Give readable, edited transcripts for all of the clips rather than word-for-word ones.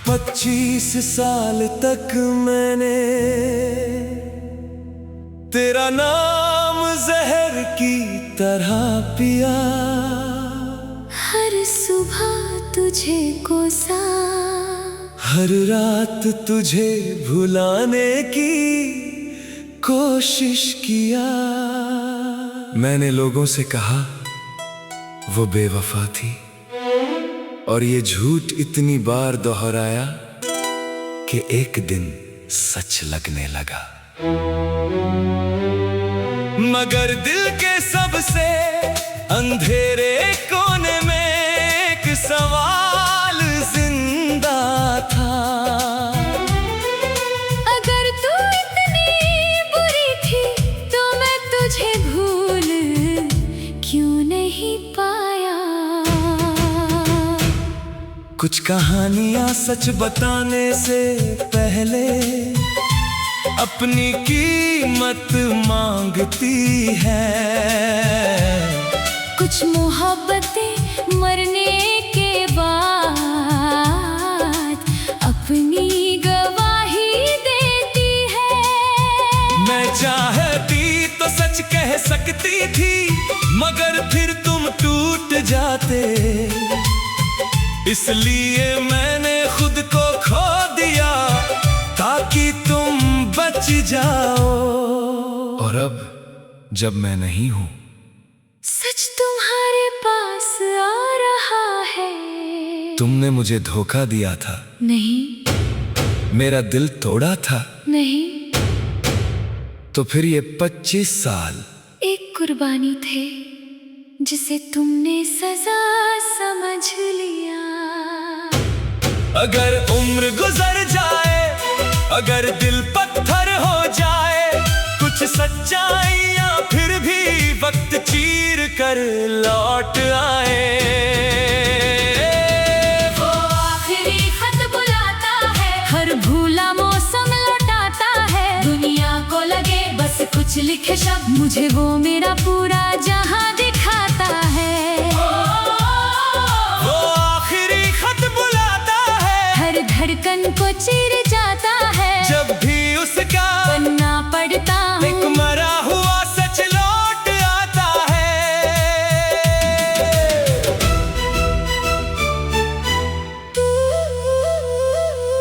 पच्चीस साल तक मैंने तेरा नाम जहर की तरह पिया। हर सुबह तुझे कोसा, हर रात तुझे भुलाने की कोशिश किया। मैंने लोगों से कहा वो बेवफा थी, और ये झूठ इतनी बार दोहराया कि एक दिन सच लगने लगा। मगर दिल के सबसे अंधेरे कोने में एक सवाल जिंदा था। अगर तू इतनी बुरी थी तो मैं तुझे भूल क्यों नहीं पाया। कुछ कहानियां सच बताने से पहले अपनी कीमत मांगती है। कुछ मोहब्बतें मरने के बाद अपनी गवाही देती है। मैं चाहती तो सच कह सकती थी, मगर फिर तुम टूट जाते। इसलिए मैंने खुद को खो दिया ताकि तुम बच जाओ। और अब जब मैं नहीं हूं, सच तुम्हारे पास आ रहा है। तुमने मुझे धोखा दिया था। नहीं, मेरा दिल तोड़ा था। नहीं, तो फिर ये 25 साल एक कुर्बानी थे जिसे तुमने सजा समझ लिया। अगर उम्र गुजर जाए, अगर दिल पत्थर हो जाए, कुछ सच्चाइयां फिर भी वक्त चीर कर लौट आए। वो आखिरी खत बुलाता है, हर भूला मौसम लौटाता है। दुनिया को लगे बस कुछ लिखे शब्द, मुझे वो मेरा पूरा जहां दिखाता है। वो आखिरी खत बुलाता है, हर धड़कन को चीर जाता है। जब भी उसका बनना पड़ता हूँ, एक मरा हुआ सच लौट आता है।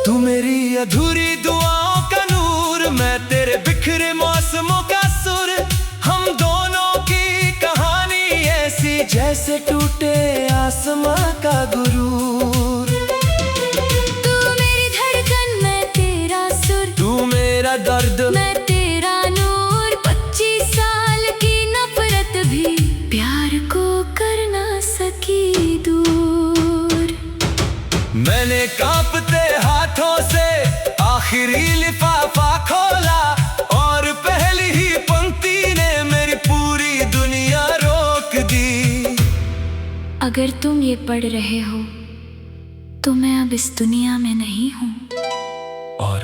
तू मेरी अधूरी दुआओं का नूर, मैं तेरे बिखरे मौसमों का सुर। हम दोनों की कहानी ऐसी जैसे टूटे आसमां का गुरूर। तू मेरी धड़कन, मैं तेरा सुर। तू मेरा दर्द, मैं तेरा नूर। 25 साल की नफरत भी प्यार को कर ना सकी दूर। मैंने कांपते हाथों से आखिरी लिफाफा खोला, और पहली ही पंक्ति ने मेरी पूरी दुनिया रोक दी। अगर तुम ये पढ़ रहे हो तो मैं अब इस दुनिया में नहीं हूँ। और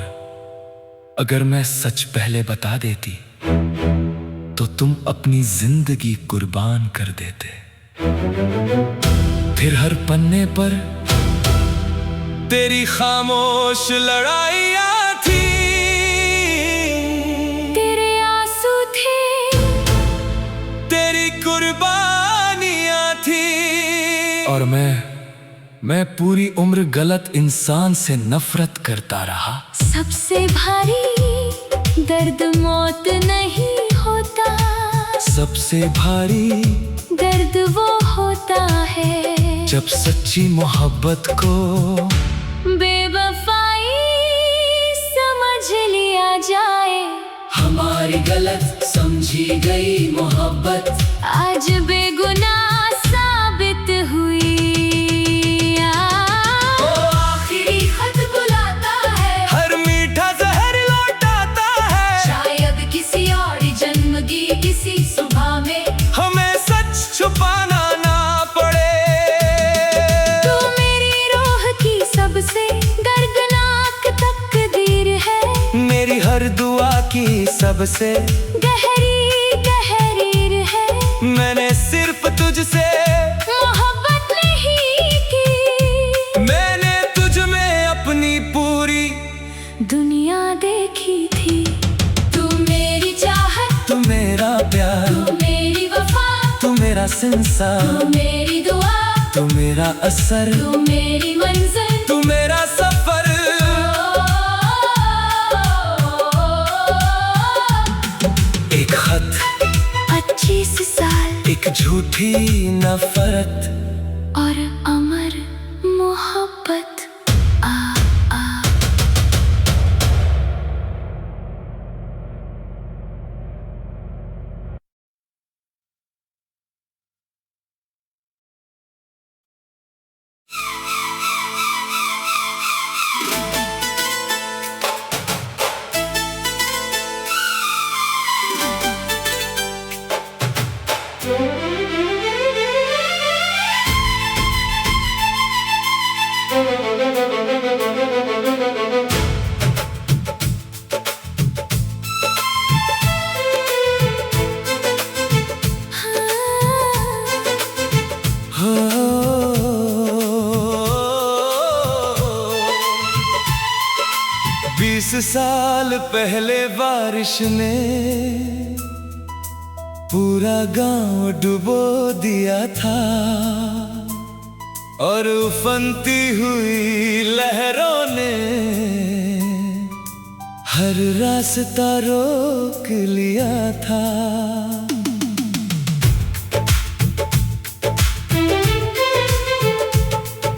अगर मैं सच पहले बता देती तो तुम अपनी जिंदगी कुर्बान कर देते। फिर हर पन्ने पर तेरी खामोश लड़ाइयाँ थी, तेरे आंसू थे, तेरी कुर्बानियाँ थी। और मैं पूरी उम्र गलत इंसान से नफरत करता रहा। सबसे भारी दर्द मौत नहीं होता, सबसे भारी दर्द वो होता है जब सच्ची मोहब्बत को बेवफाई समझ लिया जाए। हमारी गलत समझी गई मोहब्बत आज बेगुनाह साबित हुई। वो आखिरी खत बुलाता है, हर मीठा जहर लौटाता है। शायद किसी हर दुआ की सबसे गहरी गहरी है। मैंने सिर्फ तुझसे मोहब्बत नहीं की, मैंने तुझ में अपनी पूरी दुनिया देखी थी। तू मेरी चाहत, तू मेरा प्यार, तू मेरी वफा, तू मेरा संसार, तू मेरी दुआ, तू मेरा असर, तू मेरी मंजिल, तू मेरा सफर। एक खत, 25 साल, एक झूठी नफरत और अमर मोहब्बत। आ आ हो। 20 साल पहले बारिश ने पूरा गांव डुबो दिया था, और उफनती हुई लहरों ने हर रास्ता रोक लिया था।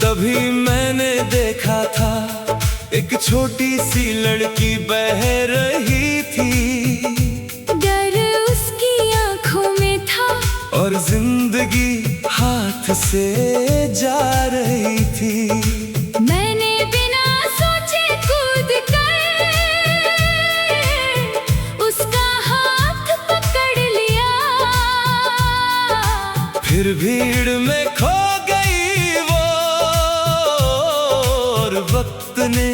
तभी मैंने देखा था एक छोटी सी लड़की बह रही थी। डर उसकी आंखों में था, और जिंदगी हाथ से जा रही थी। मैंने बिना सोचे कूद कर उसका हाथ पकड़ लिया। फिर भीड़ में खो गई वो, और वक्त ने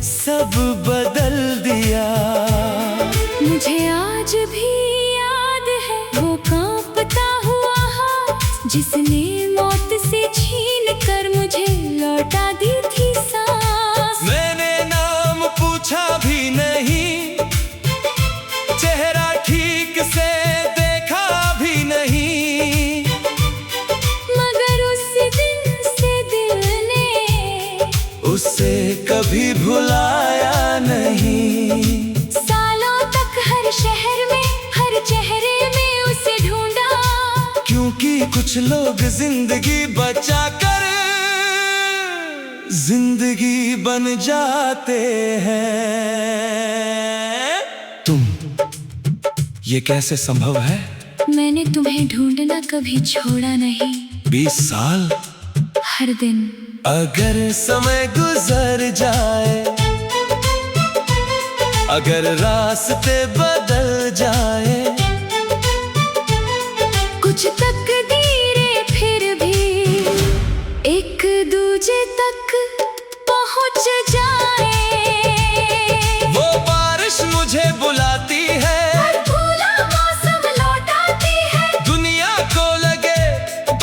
सब बदल दिया। मुझे आज भी याद है वो कांपता हुआ हाथ, जिसने मौत से छीन कर मुझे लौटा दी थी सांस। मैंने नाम पूछा भी नहीं, चेहरा ठीक से देखा भी नहीं, मगर उस दिन से दिल ने उसे कभी भुलाया नहीं। सालों तक हर शहर में, हर चेहरे में उसे ढूंढा, क्योंकि कुछ लोग जिंदगी बचाकर जिंदगी बन जाते हैं। तुम, ये कैसे संभव है? मैंने तुम्हें ढूंढना कभी छोड़ा नहीं। 20 साल, हर दिन अगर समय गुजर जाए, अगर रास्ते बदल जाए, कुछ तकदीरें फिर भी एक दूजे तक पहुंच जाए। वो बारिश मुझे बुलाती है, भूला मौसम लौटाती है, दुनिया को लगे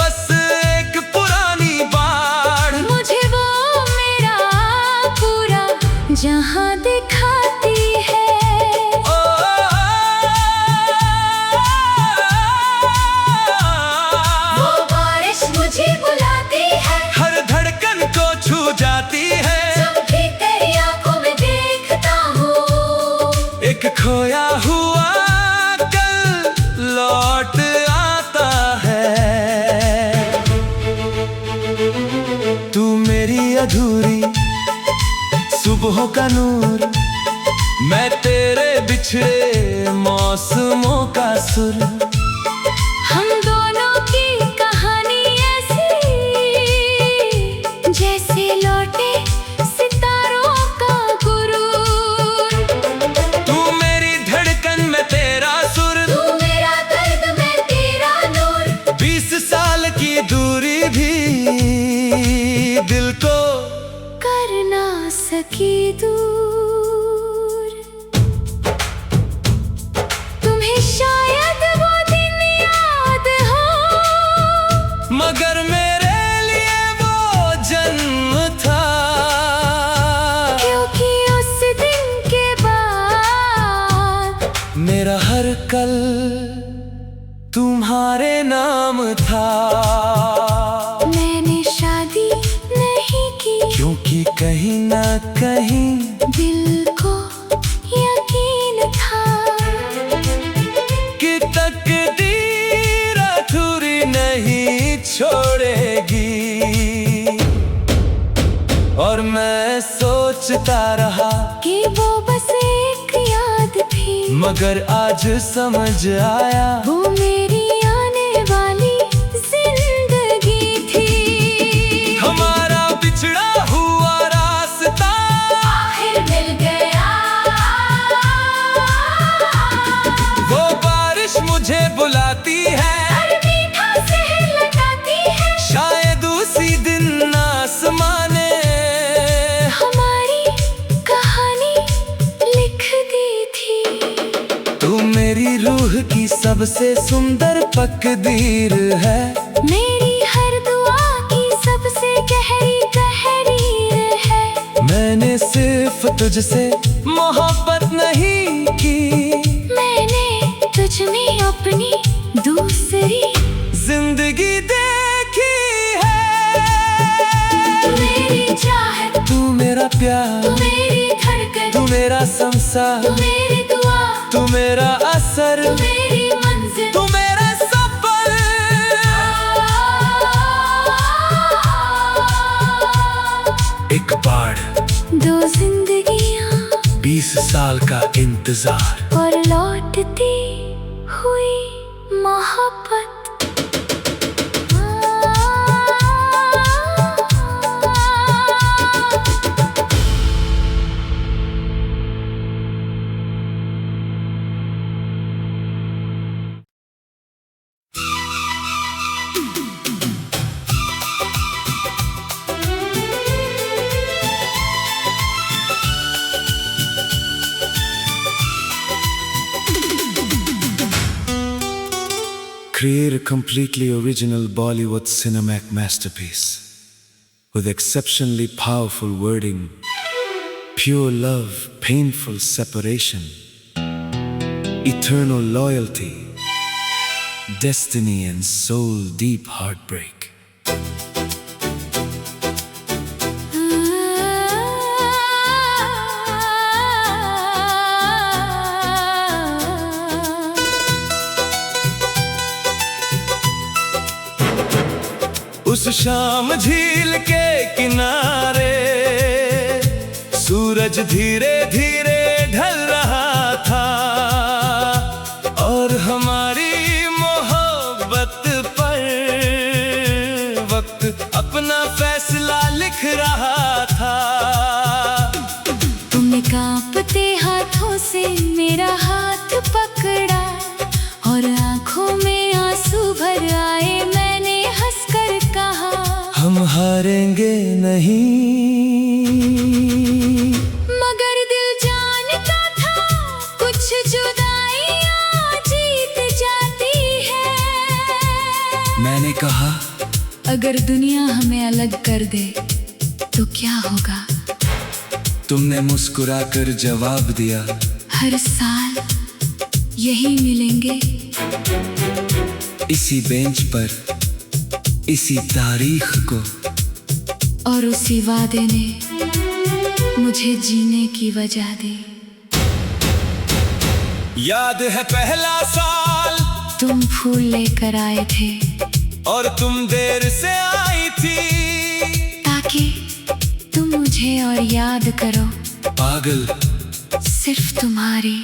बस एक पुरानी बाढ़। मुझे वो मेरा पूरा जहां दिखाती है। वो बारिश मुझे बुलाती है, हर धड़कन को छू जाती है। जब भी तेरी आंखों में देखता हूँ, एक खोया हुआ कल लौट आता है। तू मेरी अधूरी सुबहों का नूर, मैं तेरे बिछड़े मौसमों का सुर। हम दोनों की कहानी ऐसी, जैसे लौटे सितारों का गुरूर। तू मेरी धड़कन में तेरा सुर, तू मेरा दर्द में तेरा नूर। 20 साल की दूरी भी दिल को कर ना सकी दूर। लगता रहा कि वो बस एक याद थी, मगर आज समझ आया वो मेरी आने वाली जिंदगी थी। हमारा बिछड़ा हुआ रास्ता आखिर मिल गया। वो बारिश मुझे बुलाती है, हर मीठा शहर लगाती है, शायद उसी दिन आसमां ने हमारी कहानी लिख दी थी। तू मेरी रूह की सबसे सुंदर तकदीर है, मेरी हर दुआ की सबसे गहरी तहरीर है। मैंने सिर्फ तुझसे मोहब्बत नहीं की, मैंने तुझ में अपनी दूसरी जिंदगी देखी है। तू मेरी चाहत, तू मेरा प्यार, तू मेरी धड़कन, तू मेरा संसार, तू मेरी दुआ, तू मेरा असर, तू मेरी मंजिल, तू मेरा सफर। एक बार दो जिंदगियां 20 साल का इंतजार, और लौटती हुई मोहब्बत। Create a completely original Bollywood cinematic masterpiece with exceptionally powerful wording, pure love, painful separation, eternal loyalty, destiny and soul deep heartbreak. उस शाम झील के किनारे सूरज धीरे धीरे ढल रहा था, और हमारी मोहब्बत पर वक्त अपना फैसला लिख रहा था। तुमने कांपते हाथों से मेरा हाथ पकड़ा, और आंखों में आंसू भर आए। मैंने हंसकर कहा, हम हारेंगे नहीं, मगर दिल जानता था कुछ जुदाइयां जीत जाती है। मैंने कहा, अगर दुनिया हमें अलग कर दे तो क्या होगा? तुमने मुस्कुराकर जवाब दिया, हर साल यही मिलेंगे, इसी बेंच पर, इसी तारीख को। और उसी वादे ने मुझे जीने की वजह दी। याद है पहला साल, तुम फूल लेकर आए थे, और तुम देर से आई थी, ताकि तुम मुझे और याद करो। पागल सिर्फ तुम्हारी।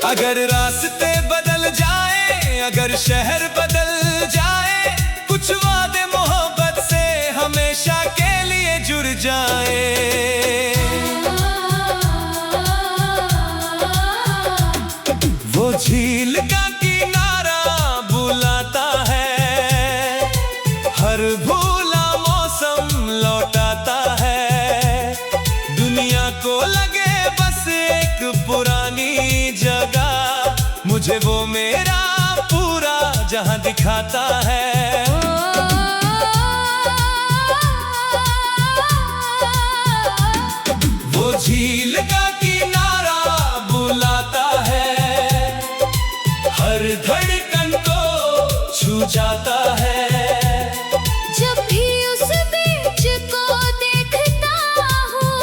अगर रास्ते बदल जाए, अगर शहर बदल जाए, कुछ वादे मोहब्बत से हमेशा के लिए जुड़ जाए। वो झील का किनारा बुलाता है, हर भूला मौसम लौटाता है। दुनिया को लगे बस एक पुरानी जगह, मुझे वो मेरा पूरा जहां दिखाता है। वो झील का किनारा बुलाता है, हर धड़कन को छू जाता है। जब भी उस बीच को देखता हूँ,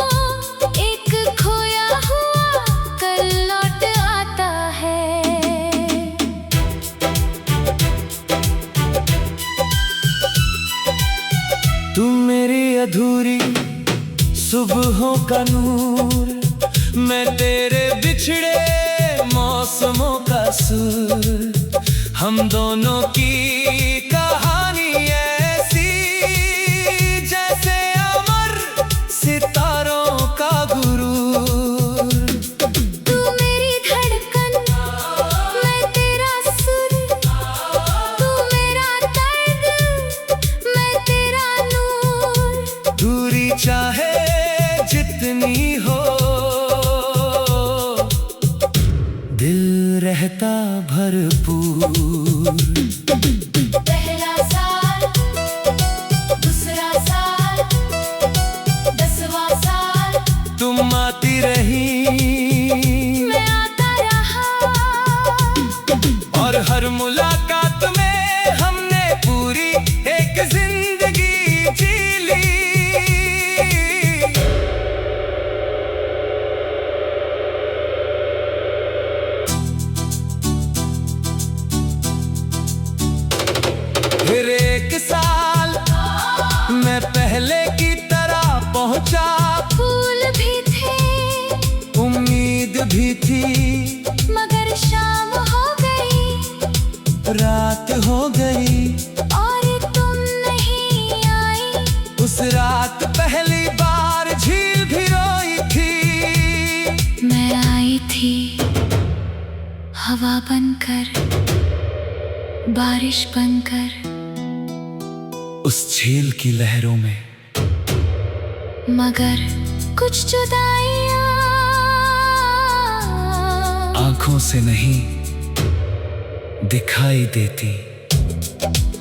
एक खोया हुआ कल लौट आता है। सुबहों का नूर, मैं तेरे बिछड़े मौसमों का सुर। हम दोनों की कहानी ऐसी जैसे अमर सितारों का गुरूर। तू मेरी धड़कन, मैं तेरा सुर, तू मेरा दर्द, मैं तेरा नूर। दूरी चाहे जितनी हो, दिल रहता भरपूर। पहला साल, दूसरा साल, 10वां साल, तुम आती रही, मैं आता रहा। और हर मुलाकात में हमने पूरी एक जिंदगी जी ली। फिर एक साल मैं पहले की तरह पहुंचा, फूल भी थे, उम्मीद भी थी, मगर शाम हो गई, रात हो गई, और तुम नहीं आई। उस रात पहली बार झील भी रोई थी। मैं आई थी हवा बनकर, बारिश बनकर, उस झील की लहरों में, मगर कुछ जुदाइयां आंखों से नहीं दिखाई देती।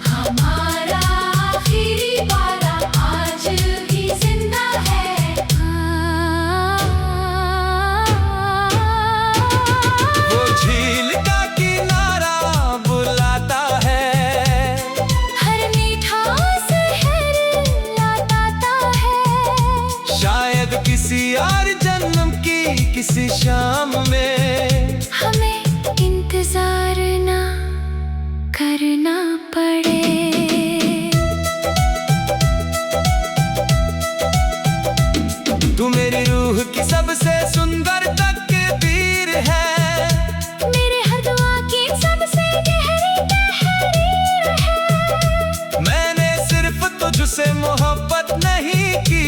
हमारा आखिरी वादा आज भी जिंदा है। वो झील का किनारा बुलाता है, हर मीठा शहर लौटाता है। शायद किसी और जन्म की किसी शाम में हमें इंतजार ना करना पड़े। तू मेरी रूह की सबसे सुंदर तकदीर है, मेरे हर दुआ की सबसे गहरी तहरीर है। मैंने सिर्फ तुझसे मोहब्बत नहीं की,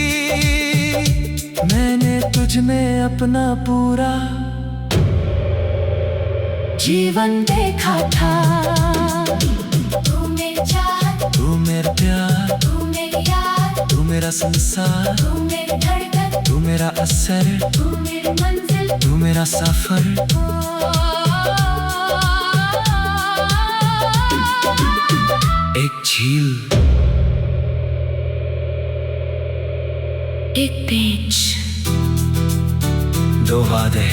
मैंने तुझ में अपना पूरा जीवन देखा था। तू मेरी चाहत, तू मेरा प्यार, तू मेरी याद, तू मेरा संसार, तू मेरी धड़कन, तू मेरा असर, तू मेरी मंजिल। तू मेरा सफर। एक झील, एक बेंच, दो वादे,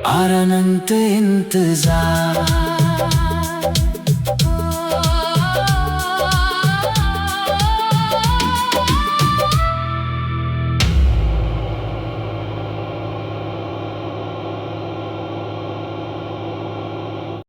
और अनंत इंतजार।